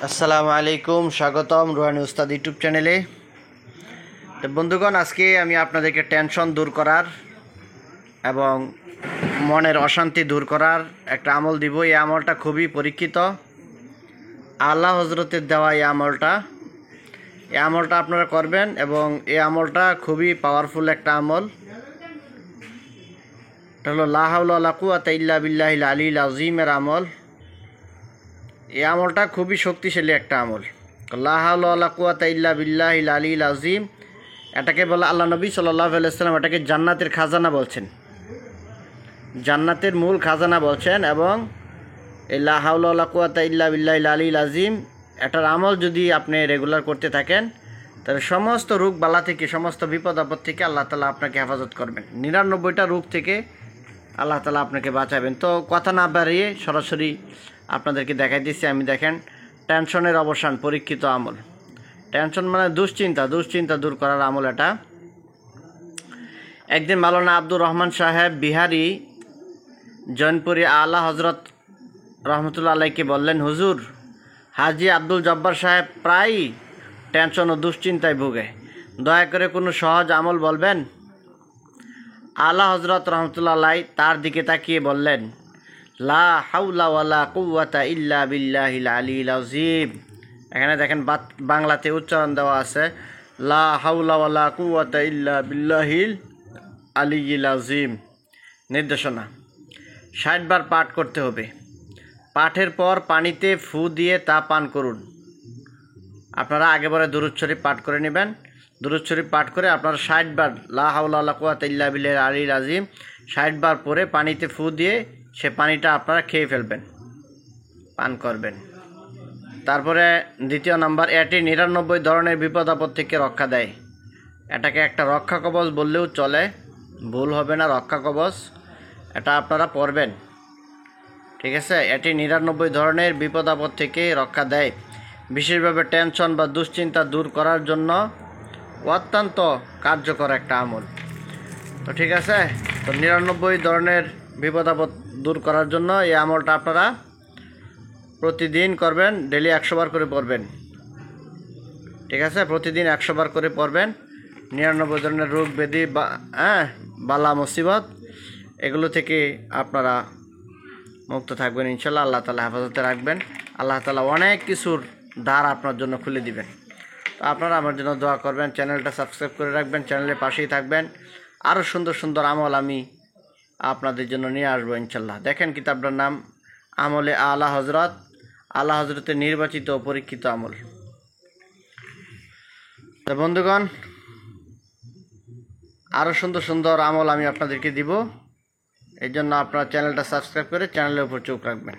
আসসালামু আলাইকুম, স্বাগতম রুহানি উস্তাদ ইউটিউব চ্যানেলে। তো বন্ধুগণ, আজকে আমি আপনাদেরকে টেনশন দূর করার এবং মনের অশান্তি দূর করার একটা আমল দিব। এই আমলটা খুবই পরীক্ষিত, আল্লাহ হজরতের দেওয়া এই আমলটা আপনারা করবেন এবং এই আমলটা খুবই পাওয়ারফুল একটা আমল। এটা হলো লা হাওলা ওয়ালা কুওয়াতা ইল্লা বিল্লাহিল আলিয়্যিল আযীমের আমল। এই আমলটা খুবই শক্তিশালী একটা আমল। লা হাওলা ওয়ালা কুওয়াতা ইল্লা বিল্লাহিল আলিয়্যিল আযীম, এটাকে বলে আল্লাহ নবী সাল্লাল্লাহু আলাইহি ওয়াসাল্লাম এটাকে জান্নাতের খাজানা বলছেন, জান্নাতের মূল খাজানা বলছেন। এবং এই লা হাওলা ওয়ালা কুওয়াতা ইল্লা বিল্লাহিল আলিয়্যিল আযীম এটার আমল যদি আপনি রেগুলার করতে থাকেন, তাহলে সমস্ত রোগ বালা থেকে, সমস্ত বিপদ আপদ থেকে আল্লাহ তাআলা আপনাকে হেফাজত করবেন। 99টা রোগ থেকে আল্লাহ তাআলা আপনাকে বাঁচাবেন। তো কথা না বাড়িয়ে সরাসরি আপনাদেরকে দেখাই দিচ্ছি। আমি দেখেন, টেনশনের অবসান পরীক্ষিত আমল। টেনশন মানে দুশ্চিন্তা দূর করার আমল এটা। একদিন মাওলানা আব্দুর রহমান সাহেব বিহারি জৈনপুরি আলা হজরত রহমতুল্লাহ আলাইকে বললেন, হুজুর, হাজি আব্দুল জব্বার সাহেব প্রায়ই টেনশন ও দুশ্চিন্তায় ভোগে, দয়া করে কোনো সহজ আমল বলবেন। আলা হজরত রহমতুল্লাহ আলাই তার দিকে তাকিয়ে বললেন, লা হাওলা ওয়ালা কুওয়াতা ইল্লা বিল্লাহিল আলিয়্যিল আযীম। এখানে দেখেন বাংলাতে উচ্চারণ দেওয়া আছে, লা হাওলা ওয়ালা কুওয়াতা ইল্লা বিল্লাহিল আলিয়্যিল আযীম। নির্দেশনা: 60 বার পাঠ করতে হবে। পাঠের পর পানিতে ফু দিয়ে তা পান করুন। আপনারা আগেবারে দুরূদ শরীফ পাঠ করে নেবেন। দুরূদ শরীফ পাঠ করে আপনারা 60 বার লা হাওলা ওয়ালা কুওয়াতা ইল্লা বিল্লাহিল আলিয়্যিল আযীম 60 বার পরে পানিতে ফু দিয়ে সে পানিটা আপনারা খেয়ে ফেলবেন, পান করবেন। তারপরে দ্বিতীয় নাম্বার, এটি 99 ধরনের বিপদ আপদ থেকে রক্ষা দেয়। এটাকে একটা রক্ষা কবচ বললেও চলে, ভুল হবে না, রক্ষা কবচ। এটা আপনারা পড়বেন, ঠিক আছে। এটি 99 ধরনের বিপদ আপদ থেকে রক্ষা দেয়। বিশেষভাবে টেনশন বা দুশ্চিন্তা দূর করার জন্য অত্যন্ত কার্যকর একটা আমল। তো ঠিক আছে, তো 99 ধরনের বিপদ আপদ দূর করার জন্য এই আমলটা আপনারা প্রতিদিন করবেন, ডেলি 100 বার করে পড়বেন, ঠিক আছে। প্রতিদিন 100 বার করে পড়বেন। 99 ধরনের রোগ ব্যাধি বালা মুসিবত এগুলো থেকে আপনারা মুক্ত থাকবেন ইনশাল্লাহ। আল্লাহ তাআলা হেফাজতে রাখবেন। আল্লাহ তাআলা অনেক কিছুর দ্বার আপনার জন্য খুলে দিবেন। তো আপনারা আমার জন্য দোয়া করবেন, চ্যানেলটা সাবস্ক্রাইব করে রাখবেন, চ্যানেলের পাশেই থাকবেন। আরও সুন্দর সুন্দর আমল আমি আপনাদের জন্য নিয়ে আসবো ইনশাল্লাহ। দেখেন কিতাবটার নাম আমলে আলা হজরত, আলা হজরতের নির্বাচিত ও পরীক্ষিত আমল। তো বন্ধুগণ, আরও সুন্দর সুন্দর আমল আমি আপনাদেরকে দিব। এই জন্য আপনারা চ্যানেলটা সাবস্ক্রাইব করে চ্যানেলের উপর চোখ রাখবেন।